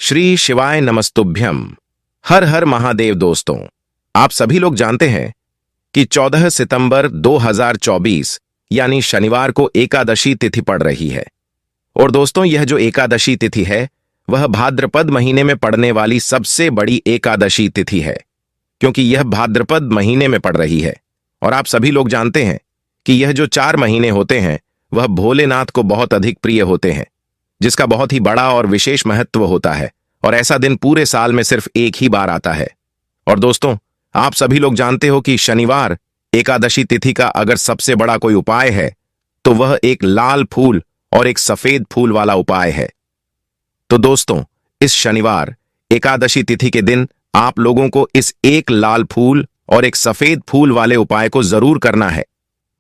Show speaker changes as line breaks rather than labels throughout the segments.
श्री शिवाय नमस्तुभ्यम। हर हर महादेव। दोस्तों, आप सभी लोग जानते हैं कि 14 सितंबर 2024 यानी शनिवार को एकादशी तिथि पड़ रही है। और दोस्तों, यह जो एकादशी तिथि है वह भाद्रपद महीने में पड़ने वाली सबसे बड़ी एकादशी तिथि है, क्योंकि यह भाद्रपद महीने में पड़ रही है। और आप सभी लोग जानते हैं कि यह जो 4 महीने होते हैं वह भोलेनाथ को बहुत अधिक प्रिय होते हैं, जिसका बहुत ही बड़ा और विशेष महत्व होता है। और ऐसा दिन पूरे साल में सिर्फ एक ही बार आता है। और दोस्तों, आप सभी लोग जानते हो कि शनिवार एकादशी तिथि का अगर सबसे बड़ा कोई उपाय है तो वह एक लाल फूल और एक सफेद फूल वाला उपाय है। तो दोस्तों, इस शनिवार एकादशी तिथि के दिन आप लोगों को इस एक लाल फूल और एक सफेद फूल वाले उपाय को जरूर करना है।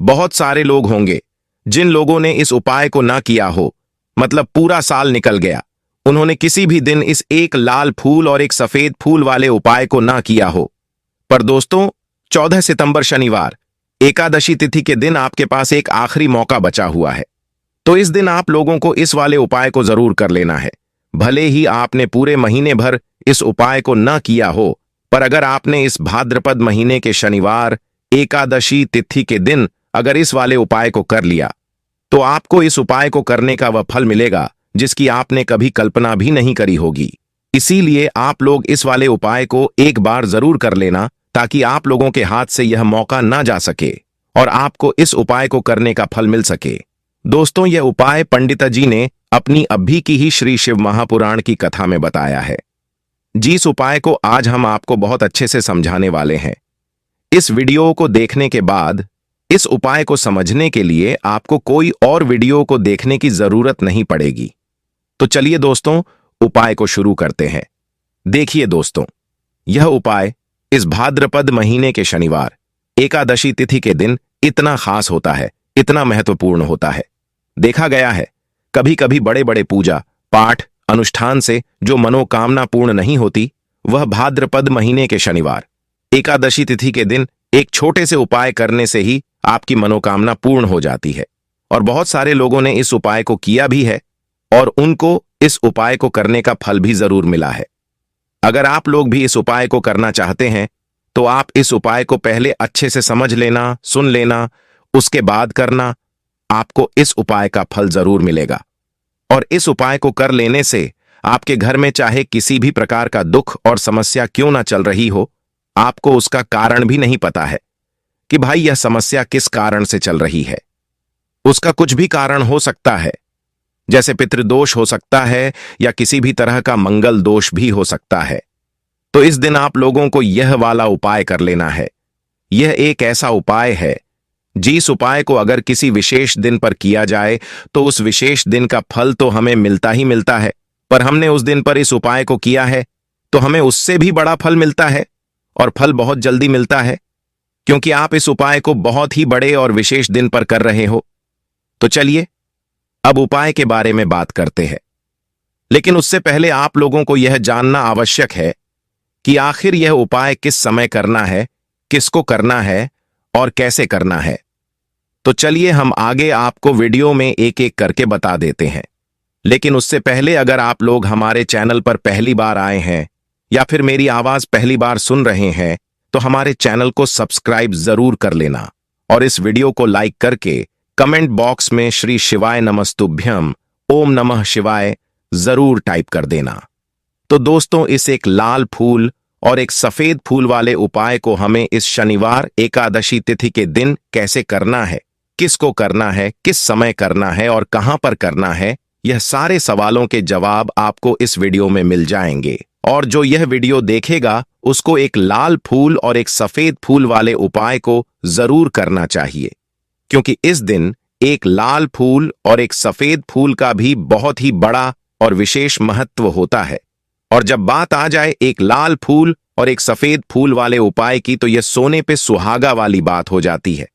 बहुत सारे लोग होंगे जिन लोगों ने इस उपाय को ना किया हो, मतलब पूरा साल निकल गया, उन्होंने किसी भी दिन इस एक लाल फूल और एक सफेद फूल वाले उपाय को ना किया हो। पर दोस्तों, 14 सितंबर शनिवार एकादशी तिथि के दिन आपके पास एक आखिरी मौका बचा हुआ है। तो इस दिन आप लोगों को इस वाले उपाय को जरूर कर लेना है। भले ही आपने पूरे महीने भर इस उपाय को न किया हो, पर अगर आपने इस भाद्रपद महीने के शनिवार एकादशी तिथि के दिन अगर इस वाले उपाय को कर लिया तो आपको इस उपाय को करने का वह फल मिलेगा जिसकी आपने कभी कल्पना भी नहीं करी होगी। इसीलिए आप लोग इस वाले उपाय को एक बार जरूर कर लेना, ताकि आप लोगों के हाथ से यह मौका ना जा सके और आपको इस उपाय को करने का फल मिल सके। दोस्तों, यह उपाय पंडिता जी ने अपनी अभी की ही श्री शिव महापुराण की कथा में बताया है, जिस उपाय को आज हम आपको बहुत अच्छे से समझाने वाले हैं। इस वीडियो को देखने के बाद इस उपाय को समझने के लिए आपको कोई और वीडियो को देखने की जरूरत नहीं पड़ेगी। तो चलिए दोस्तों, उपाय को शुरू करते हैं। देखिए दोस्तों, यह उपाय इस भाद्रपद महीने के शनिवार एकादशी तिथि के दिन इतना खास होता है, इतना महत्वपूर्ण होता है। देखा गया है कभी कभी बड़े बड़े पूजा पाठ अनुष्ठान से जो मनोकामना पूर्ण नहीं होती, वह भाद्रपद महीने के शनिवार एकादशी तिथि के दिन एक छोटे से उपाय करने से ही आपकी मनोकामना पूर्ण हो जाती है। और बहुत सारे लोगों ने इस उपाय को किया भी है और उनको इस उपाय को करने का फल भी जरूर मिला है। अगर आप लोग भी इस उपाय को करना चाहते हैं तो आप इस उपाय को पहले अच्छे से समझ लेना, सुन लेना, उसके बाद करना। आपको इस उपाय का फल जरूर मिलेगा। और इस उपाय को कर लेने से आपके घर में चाहे किसी भी प्रकार का दुख और समस्या क्यों ना चल रही हो, आपको उसका कारण भी नहीं पता है कि भाई यह समस्या किस कारण से चल रही है। उसका कुछ भी कारण हो सकता है, जैसे पितृदोष हो सकता है या किसी भी तरह का मंगल दोष भी हो सकता है। तो इस दिन आप लोगों को यह वाला उपाय कर लेना है। यह एक ऐसा उपाय है जिस उपाय को अगर किसी विशेष दिन पर किया जाए तो उस विशेष दिन का फल तो हमें मिलता ही मिलता है, पर हमने उस दिन पर इस उपाय को किया है तो हमें उससे भी बड़ा फल मिलता है, और फल बहुत जल्दी मिलता है, क्योंकि आप इस उपाय को बहुत ही बड़े और विशेष दिन पर कर रहे हो। तो चलिए अब उपाय के बारे में बात करते हैं। लेकिन उससे पहले आप लोगों को यह जानना आवश्यक है कि आखिर यह उपाय किस समय करना है, किसको करना है और कैसे करना है। तो चलिए हम आगे आपको वीडियो में एक एक करके बता देते हैं। लेकिन उससे पहले अगर आप लोग हमारे चैनल पर पहली बार आए हैं या फिर मेरी आवाज पहली बार सुन रहे हैं तो हमारे चैनल को सब्सक्राइब जरूर कर लेना और इस वीडियो को लाइक करके कमेंट बॉक्स में श्री शिवाय नमस्तुभ्यम ओम नमः शिवाय जरूर टाइप कर देना। तो दोस्तों, इस एक लाल फूल और एक सफेद फूल वाले उपाय को हमें इस शनिवार एकादशी तिथि के दिन कैसे करना है, किसको करना है, किस समय करना है और कहां पर करना है, यह सारे सवालों के जवाब आपको इस वीडियो में मिल जाएंगे। और जो यह वीडियो देखेगा उसको एक लाल फूल और एक सफेद फूल वाले उपाय को जरूर करना चाहिए, क्योंकि इस दिन एक लाल फूल और एक सफेद फूल का भी बहुत ही बड़ा और विशेष महत्व होता है। और जब बात आ जाए एक लाल फूल और एक सफेद फूल वाले उपाय की, तो यह सोने पे सुहागा वाली बात हो जाती है।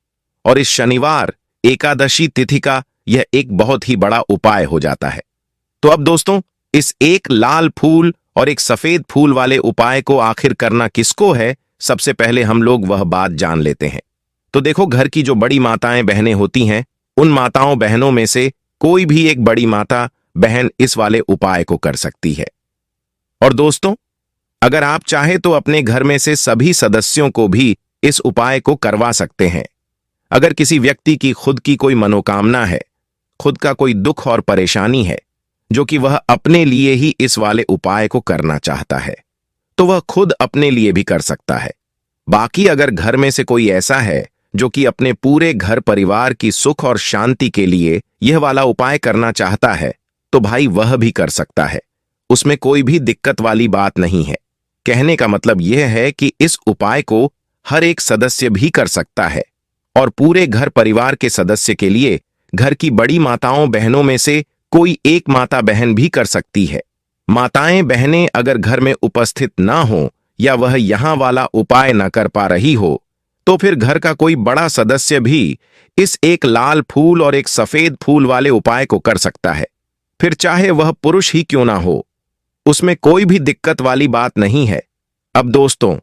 और इस शनिवार एकादशी तिथि का यह एक बहुत ही बड़ा उपाय हो जाता है। तो अब दोस्तों, इस एक लाल फूल और एक सफेद फूल वाले उपाय को आखिर करना किसको है, सबसे पहले हम लोग वह बात जान लेते हैं। तो देखो, घर की जो बड़ी माताएं बहनें होती हैं, उन माताओं बहनों में से कोई भी एक बड़ी माता बहन इस वाले उपाय को कर सकती है। और दोस्तों, अगर आप चाहे तो अपने घर में से सभी सदस्यों को भी इस उपाय को करवा सकते हैं। अगर किसी व्यक्ति की खुद की कोई मनोकामना है, खुद का कोई दुख और परेशानी है जो कि वह अपने लिए ही इस वाले उपाय को करना चाहता है, तो वह खुद अपने लिए भी कर सकता है। बाकी अगर घर में से कोई ऐसा है जो कि अपने पूरे घर परिवार की सुख और शांति के लिए यह वाला उपाय करना चाहता है, तो भाई वह भी कर सकता है। उसमें कोई भी दिक्कत वाली बात नहीं है। कहने का मतलब यह है कि इस उपाय को हर एक सदस्य भी कर सकता है और पूरे घर परिवार के सदस्य के लिए घर की बड़ी माताओं बहनों में से कोई एक माता बहन भी कर सकती है। माताएं बहनें अगर घर में उपस्थित ना हो या वह यहां वाला उपाय न कर पा रही हो, तो फिर घर का कोई बड़ा सदस्य भी इस एक लाल फूल और एक सफेद फूल वाले उपाय को कर सकता है। फिर चाहे वह पुरुष ही क्यों ना हो, उसमें कोई भी दिक्कत वाली बात नहीं है। अब दोस्तों,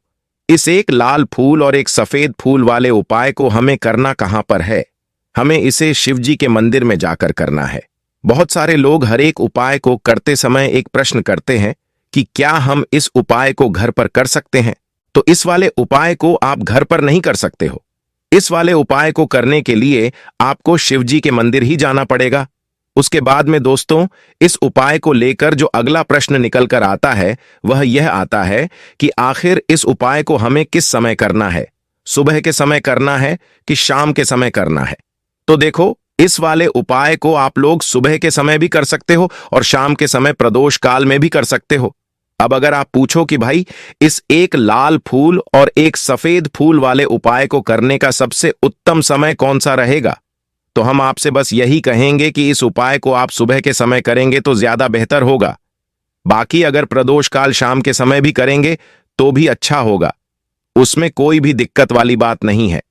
इस एक लाल फूल और एक सफेद फूल वाले उपाय को हमें करना कहां पर है? हमें इसे शिव जी के मंदिर में जाकर करना है। बहुत सारे लोग हर एक उपाय को करते समय एक प्रश्न करते हैं कि क्या हम इस उपाय को घर पर कर सकते हैं? तो इस वाले उपाय को आप घर पर नहीं कर सकते हो। इस वाले उपाय को करने के लिए आपको शिव जी के मंदिर ही जाना पड़ेगा। उसके बाद में दोस्तों, इस उपाय को लेकर जो अगला प्रश्न निकल कर आता है वह यह आता है कि आखिर इस उपाय को हमें किस समय करना है? सुबह के समय करना है कि शाम के समय करना है? तो देखो, इस वाले उपाय को आप लोग सुबह के समय भी कर सकते हो और शाम के समय प्रदोष काल में भी कर सकते हो। अब अगर आप पूछो कि भाई इस एक लाल फूल और एक सफेद फूल वाले उपाय को करने का सबसे उत्तम समय कौन सा रहेगा, तो हम आपसे बस यही कहेंगे कि इस उपाय को आप सुबह के समय करेंगे तो ज्यादा बेहतर होगा। बाकी अगर प्रदोष काल शाम के समय भी करेंगे तो भी अच्छा होगा, उसमें कोई भी दिक्कत वाली बात नहीं है।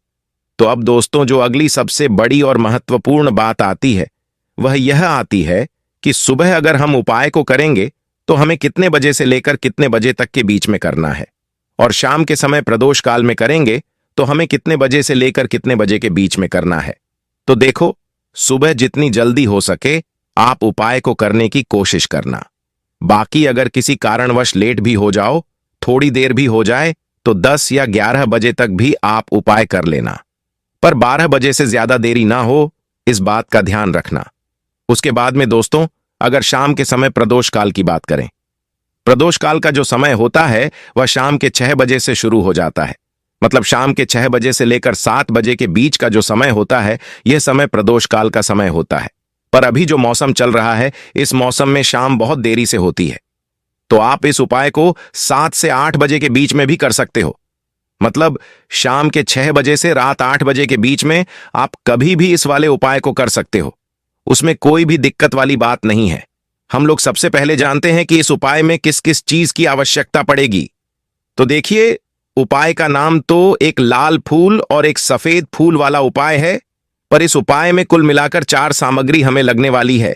तो अब दोस्तों, जो अगली सबसे बड़ी और महत्वपूर्ण बात आती है वह यह आती है कि सुबह अगर हम उपाय को करेंगे तो हमें कितने बजे से लेकर कितने बजे तक के बीच में करना है, और शाम के समय प्रदोष काल में करेंगे तो हमें कितने बजे से लेकर कितने बजे के बीच में करना है। तो देखो, सुबह जितनी जल्दी हो सके आप उपाय को करने की कोशिश करना। बाकी अगर किसी कारणवश लेट भी हो जाओ, थोड़ी देर भी हो जाए, तो 10 या 11 बजे तक भी आप उपाय कर लेना, पर 12 बजे से ज्यादा देरी ना हो, इस बात का ध्यान रखना। उसके बाद में दोस्तों, अगर शाम के समय प्रदोष काल की बात करें, प्रदोष काल का जो समय होता है वह शाम के 6 बजे से शुरू हो जाता है। मतलब शाम के 6 बजे से लेकर 7 बजे के बीच का जो समय होता है, यह समय प्रदोष काल का समय होता है। पर अभी जो मौसम चल रहा है, इस मौसम में शाम बहुत देरी से होती है, तो आप इस उपाय को 7 से 8 बजे के बीच में भी कर सकते हो। मतलब शाम के 6 बजे से रात 8 बजे के बीच में आप कभी भी इस वाले उपाय को कर सकते हो, उसमें कोई भी दिक्कत वाली बात नहीं है। हम लोग सबसे पहले जानते हैं कि इस उपाय में किस किस चीज की आवश्यकता पड़ेगी। तो देखिए, उपाय का नाम तो एक लाल फूल और एक सफेद फूल वाला उपाय है, पर इस उपाय में कुल मिलाकर 4 सामग्री हमें लगने वाली है।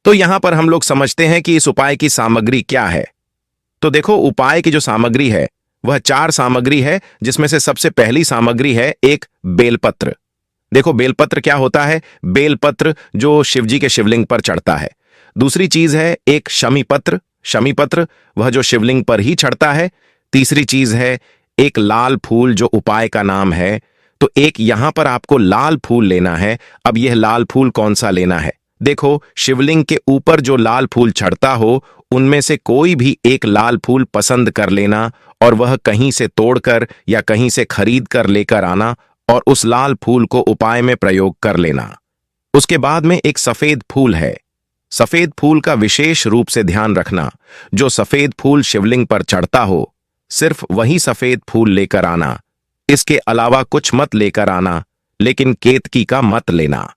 तो यहां पर हम लोग समझते हैं कि इस उपाय की सामग्री क्या है। तो देखो, उपाय की जो सामग्री है वह 4 सामग्री है, जिसमें से सबसे पहली सामग्री है एक बेलपत्र। देखो, बेलपत्र क्या होता है? बेलपत्र जो शिवजी के शिवलिंग पर चढ़ता है। दूसरी चीज है एक शमीपत्र। शमीपत्र वह जो शिवलिंग पर ही चढ़ता है। तीसरी चीज है एक लाल फूल, जो उपाय का नाम है। तो एक यहां पर आपको लाल फूल लेना है। अब यह लाल फूल कौन सा लेना है? देखो, शिवलिंग के ऊपर जो लाल फूल चढ़ता हो उनमें से कोई भी एक लाल फूल पसंद कर लेना, और वह कहीं से तोड़कर या कहीं से खरीद कर लेकर आना और उस लाल फूल को उपाय में प्रयोग कर लेना। उसके बाद में एक सफेद फूल है। सफेद फूल का विशेष रूप से ध्यान रखना। जो सफेद फूल शिवलिंग पर चढ़ता हो, सिर्फ वही सफेद फूल लेकर आना। इसके अलावा कुछ मत लेकर आना, लेकिन केतकी का मत लेना।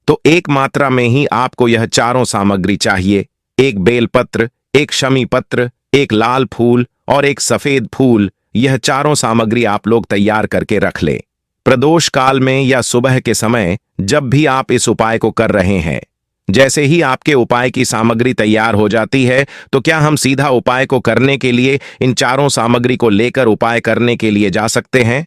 तो एक मात्रा में ही आपको यह चारों सामग्री चाहिए। एक बेलपत्र, एक शमीपत्र, एक लाल फूल और एक सफेद फूल। यह चारों सामग्री आप लोग तैयार करके रख ले। प्रदोष काल में या सुबह के समय जब भी आप इस उपाय को कर रहे हैं, जैसे ही आपके उपाय की सामग्री तैयार हो जाती है, तो क्या हम सीधा उपाय को करने के लिए इन चारों सामग्री को लेकर उपाय करने के लिए जा सकते हैं?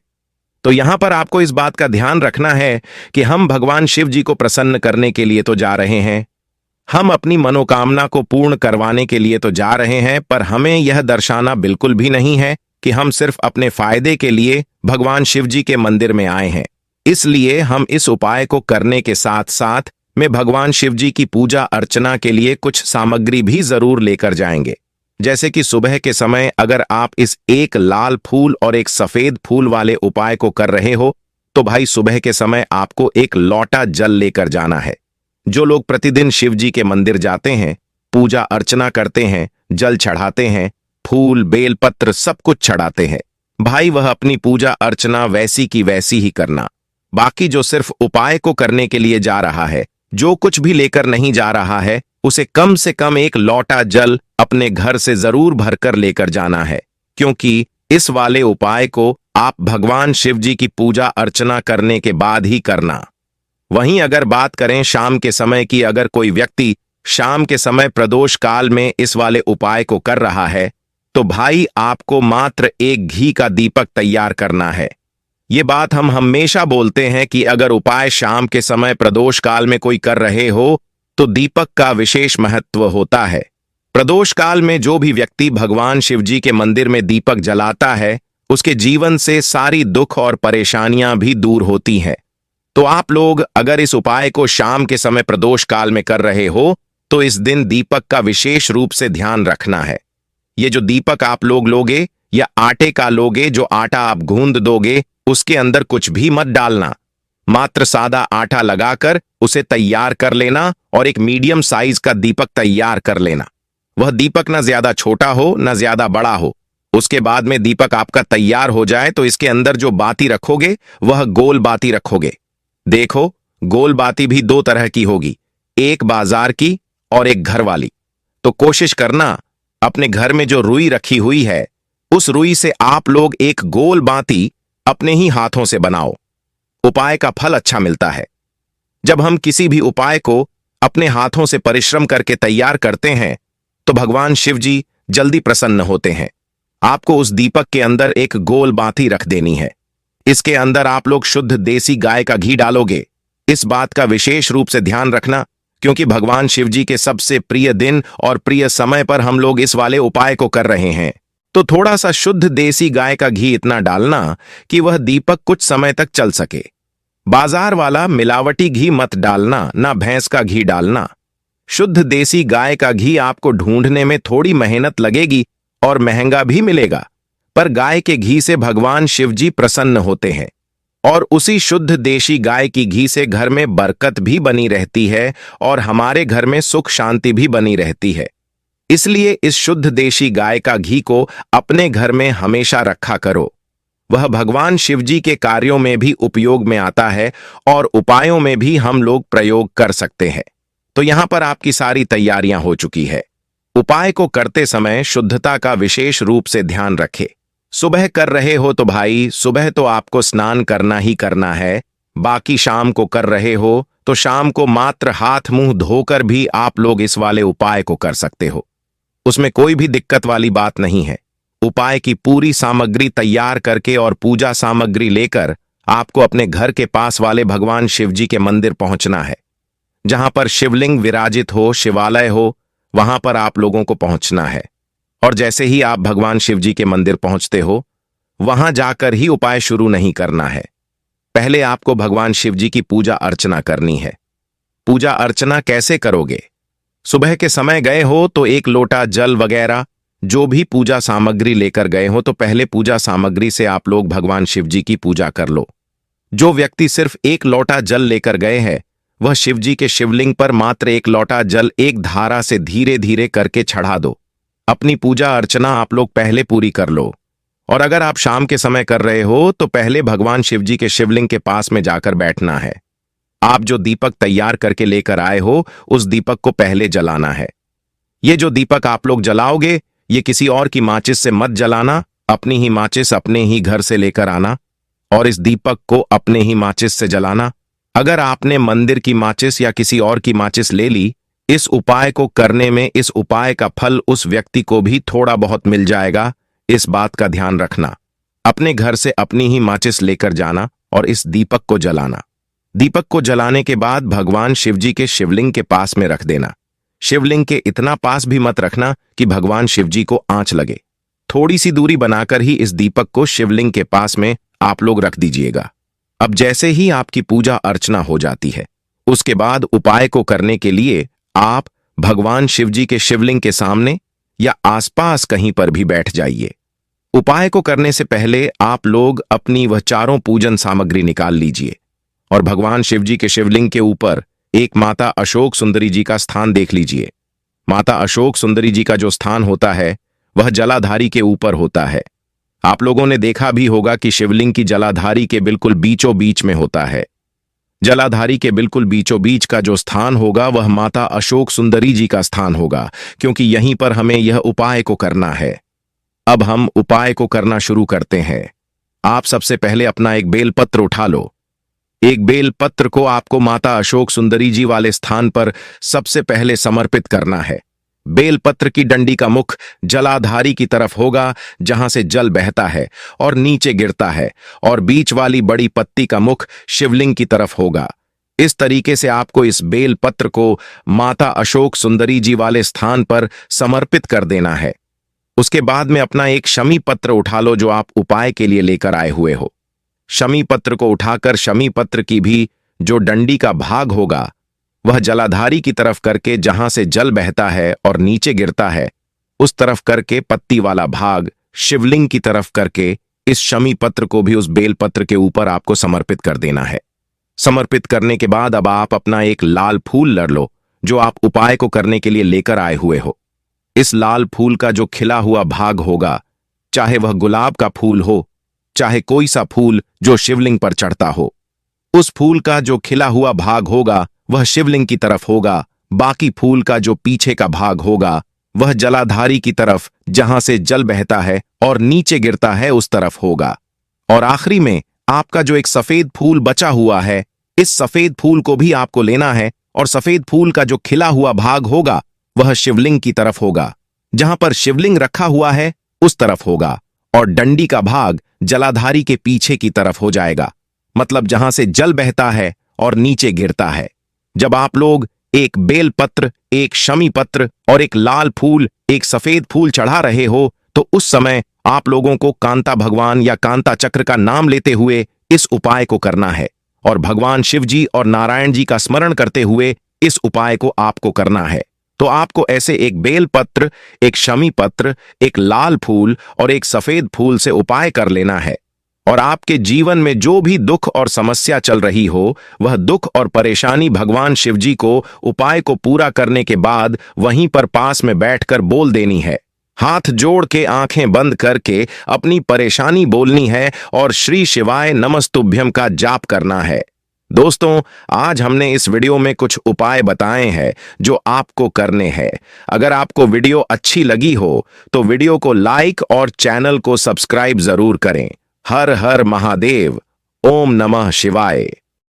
तो यहां पर आपको इस बात का ध्यान रखना है कि हम भगवान शिव जी को प्रसन्न करने के लिए तो जा रहे हैं, हम अपनी मनोकामना को पूर्ण करवाने के लिए तो जा रहे हैं, पर हमें यह दर्शाना बिल्कुल भी नहीं है कि हम सिर्फ अपने फायदे के लिए भगवान शिव जी के मंदिर में आए हैं। इसलिए हम इस उपाय को करने के साथ साथ में भगवान शिव जी की पूजा अर्चना के लिए कुछ सामग्री भी जरूर लेकर जाएंगे। जैसे कि सुबह के समय अगर आप इस एक लाल फूल और एक सफेद फूल वाले उपाय को कर रहे हो, तो भाई सुबह के समय आपको एक लोटा जल लेकर जाना है। जो लोग प्रतिदिन शिव जी के मंदिर जाते हैं, पूजा अर्चना करते हैं, जल चढ़ाते हैं, फूल बेलपत्र सब कुछ चढ़ाते हैं, भाई वह अपनी पूजा अर्चना वैसी की वैसी ही करना। बाकी जो सिर्फ उपाय को करने के लिए जा रहा है, जो कुछ भी लेकर नहीं जा रहा है, उसे कम से कम एक लोटा जल अपने घर से जरूर भरकर लेकर जाना है, क्योंकि इस वाले उपाय को आप भगवान शिव जी की पूजा अर्चना करने के बाद ही करना। वहीं अगर बात करें शाम के समय की, अगर कोई व्यक्ति शाम के समय प्रदोष काल में इस वाले उपाय को कर रहा है, तो भाई आपको मात्र एक घी का दीपक तैयार करना है। ये बात हम हमेशा बोलते हैं कि अगर उपाय शाम के समय प्रदोष काल में कोई कर रहे हो, तो दीपक का विशेष महत्व होता है। प्रदोष काल में जो भी व्यक्ति भगवान शिव जी के मंदिर में दीपक जलाता है, उसके जीवन से सारी दुख और परेशानियां भी दूर होती हैं। तो आप लोग अगर इस उपाय को शाम के समय प्रदोष काल में कर रहे हो, तो इस दिन दीपक का विशेष रूप से ध्यान रखना है। ये जो दीपक आप लोग लोगे या आटे का लोगे, जो आटा आप गूंद दोगे, उसके अंदर कुछ भी मत डालना। मात्र सादा आटा लगाकर उसे तैयार कर लेना और एक मीडियम साइज का दीपक तैयार कर लेना। वह दीपक ना ज्यादा छोटा हो ना ज्यादा बड़ा हो। उसके बाद में दीपक आपका तैयार हो जाए तो इसके अंदर जो बाती रखोगे वह गोल बाती रखोगे। देखो, गोल बाती भी दो तरह की होगी, एक बाजार की और एक घर वाली। तो कोशिश करना अपने घर में जो रुई रखी हुई है, उस रुई से आप लोग एक गोल बाती अपने ही हाथों से बनाओ। उपाय का फल अच्छा मिलता है। जब हम किसी भी उपाय को अपने हाथों से परिश्रम करके तैयार करते हैं, तो भगवान शिव जी जल्दी प्रसन्न होते हैं। आपको उस दीपक के अंदर एक गोल बाती रख देनी है। इसके अंदर आप लोग शुद्ध देसी गाय का घी डालोगे। इस बात का विशेष रूप से ध्यान रखना, क्योंकि भगवान शिव जी के सबसे प्रिय दिन और प्रिय समय पर हम लोग इस वाले उपाय को कर रहे हैं। तो थोड़ा सा शुद्ध देसी गाय का घी इतना डालना कि वह दीपक कुछ समय तक चल सके। बाजार वाला मिलावटी घी मत डालना, ना भैंस का घी डालना। शुद्ध देसी गाय का घी आपको ढूंढने में थोड़ी मेहनत लगेगी और महंगा भी मिलेगा, पर गाय के घी से भगवान शिव जी प्रसन्न होते हैं और उसी शुद्ध देशी गाय की घी से घर में बरकत भी बनी रहती है और हमारे घर में सुख शांति भी बनी रहती है। इसलिए इस शुद्ध देशी गाय का घी को अपने घर में हमेशा रखा करो। वह भगवान शिव जी के कार्यों में भी उपयोग में आता है और उपायों में भी हम लोग प्रयोग कर सकते हैं। तो यहां पर आपकी सारी तैयारियां हो चुकी है। उपाय को करते समय शुद्धता का विशेष रूप से ध्यान रखें। सुबह कर रहे हो तो भाई सुबह तो आपको स्नान करना ही करना है। बाकी शाम को कर रहे हो तो शाम को मात्र हाथ मुंह धोकर भी आप लोग इस वाले उपाय को कर सकते हो। उसमें कोई भी दिक्कत वाली बात नहीं है। उपाय की पूरी सामग्री तैयार करके और पूजा सामग्री लेकर आपको अपने घर के पास वाले भगवान शिव जी के मंदिर पहुंचना है। जहां पर शिवलिंग विराजित हो, शिवालय हो, वहां पर आप लोगों को पहुंचना है। और जैसे ही आप भगवान शिव जी के मंदिर पहुंचते हो, वहां जाकर ही उपाय शुरू नहीं करना है। पहले आपको भगवान शिव जी की पूजा अर्चना करनी है। पूजा अर्चना कैसे करोगे? सुबह के समय गए हो तो एक लोटा जल वगैरह जो भी पूजा सामग्री लेकर गए हो, तो पहले पूजा सामग्री से आप लोग भगवान शिव जी की पूजा कर लो। जो व्यक्ति सिर्फ एक लोटा जल लेकर गए हैं, वह शिव जी के शिवलिंग पर मात्र एक लोटा जल एक धारा से धीरे धीरे करके चढ़ा दो। अपनी पूजा अर्चना आप लोग पहले पूरी कर लो। और अगर आप शाम के समय कर रहे हो तो पहले भगवान शिव जी के शिवलिंग के पास में जाकर बैठना है। आप जो दीपक तैयार करके लेकर आए हो, उस दीपक को पहले जलाना है। ये जो दीपक आप लोग जलाओगे, ये किसी और की माचिस से मत जलाना। अपनी ही माचिस अपने ही घर से लेकर आना और इस दीपक को अपने ही माचिस से जलाना। अगर आपने मंदिर की माचिस या किसी और की माचिस ले ली, इस उपाय को करने में इस उपाय का फल उस व्यक्ति को भी थोड़ा बहुत मिल जाएगा। इस बात का ध्यान रखना। अपने घर से अपनी ही माचिस लेकर जाना और इस दीपक को जलाना। दीपक को जलाने के बाद भगवान शिव जी के शिवलिंग के पास में रख देना। शिवलिंग के इतना पास भी मत रखना कि भगवान शिव जी को आंच लगे। थोड़ी सी दूरी बनाकर ही इस दीपक को शिवलिंग के पास में आप लोग रख दीजिएगा। अब जैसे ही आपकी पूजा अर्चना हो जाती है, उसके बाद उपाय को करने के लिए आप भगवान शिव जी के शिवलिंग के सामने या आसपास कहीं पर भी बैठ जाइए। उपाय को करने से पहले आप लोग अपनी वह चारों पूजन सामग्री निकाल लीजिए और भगवान शिव जी के शिवलिंग के ऊपर एक माता अशोक सुंदरी जी का स्थान देख लीजिए। माता अशोक सुंदरी जी का जो स्थान होता है वह जलाधारी के ऊपर होता है। आप लोगों ने देखा भी होगा कि शिवलिंग की जलाधारी के बिल्कुल बीचों बीच में होता है। जलाधारी के बिल्कुल बीचों बीच का जो स्थान होगा वह माता अशोक सुंदरी जी का स्थान होगा, क्योंकि यहीं पर हमें यह उपाय को करना है। अब हम उपाय को करना शुरू करते हैं। आप सबसे पहले अपना एक बेलपत्र उठा लो। एक बेलपत्र को आपको माता अशोक सुंदरी जी वाले स्थान पर सबसे पहले समर्पित करना है। बेलपत्र की डंडी का मुख जलाधारी की तरफ होगा, जहां से जल बहता है और नीचे गिरता है, और बीच वाली बड़ी पत्ती का मुख शिवलिंग की तरफ होगा। इस तरीके से आपको इस बेलपत्र को माता अशोक सुंदरी जी वाले स्थान पर समर्पित कर देना है। उसके बाद में अपना एक शमी पत्र उठा लो जो आप उपाय के लिए लेकर आए हुए हो। शमी पत्र को उठाकर शमी पत्र की भी जो डंडी का भाग होगा वह जलाधारी की तरफ करके, जहां से जल बहता है और नीचे गिरता है, उस तरफ करके पत्ती वाला भाग शिवलिंग की तरफ करके इस शमी पत्र को भी उस बेलपत्र के ऊपर आपको समर्पित कर देना है। समर्पित करने के बाद अब आप अपना एक लाल फूल लड़ लो जो आप उपाय को करने के लिए लेकर आए हुए हो। इस लाल फूल का जो खिला हुआ भाग होगा, चाहे वह गुलाब का फूल हो, चाहे कोई सा फूल जो शिवलिंग पर चढ़ता हो, उस फूल का जो खिला हुआ भाग होगा वह शिवलिंग की तरफ होगा। बाकी फूल का जो पीछे का भाग होगा वह जलाधारी की तरफ, जहां से जल बहता है और नीचे गिरता है, उस तरफ होगा। और आखिरी में आपका जो एक सफेद फूल बचा हुआ है, इस सफेद फूल को भी आपको लेना है और सफेद फूल का जो खिला हुआ भाग होगा वह शिवलिंग की तरफ होगा। जहां पर शिवलिंग रखा हुआ है उस तरफ होगा, और डंडी का भाग जलाधारी के पीछे की तरफ हो जाएगा, मतलब जहां से जल बहता है और नीचे गिरता है। जब आप लोग एक बेलपत्र, एक शमी पत्र और एक लाल फूल, एक सफेद फूल चढ़ा रहे हो, तो उस समय आप लोगों को कांता भगवान या कांता चक्र का नाम लेते हुए इस उपाय को करना है, और भगवान शिव जी और नारायण जी का स्मरण करते हुए इस उपाय को आपको करना है। तो आपको ऐसे एक बेलपत्र, एक शमी पत्र, एक लाल फूल और एक सफेद फूल से उपाय कर लेना है। और आपके जीवन में जो भी दुख और समस्या चल रही हो, वह दुख और परेशानी भगवान शिव जी को उपाय को पूरा करने के बाद वहीं पर पास में बैठकर बोल देनी है। हाथ जोड़ के आंखें बंद करके अपनी परेशानी बोलनी है और श्री शिवाय नमस्तुभ्यम का जाप करना है। दोस्तों, आज हमने इस वीडियो में कुछ उपाय बताए हैं जो आपको करने हैं। अगर आपको वीडियो अच्छी लगी हो तो वीडियो को लाइक और चैनल को सब्सक्राइब जरूर करें। हर हर महादेव। ओम नमः शिवाय।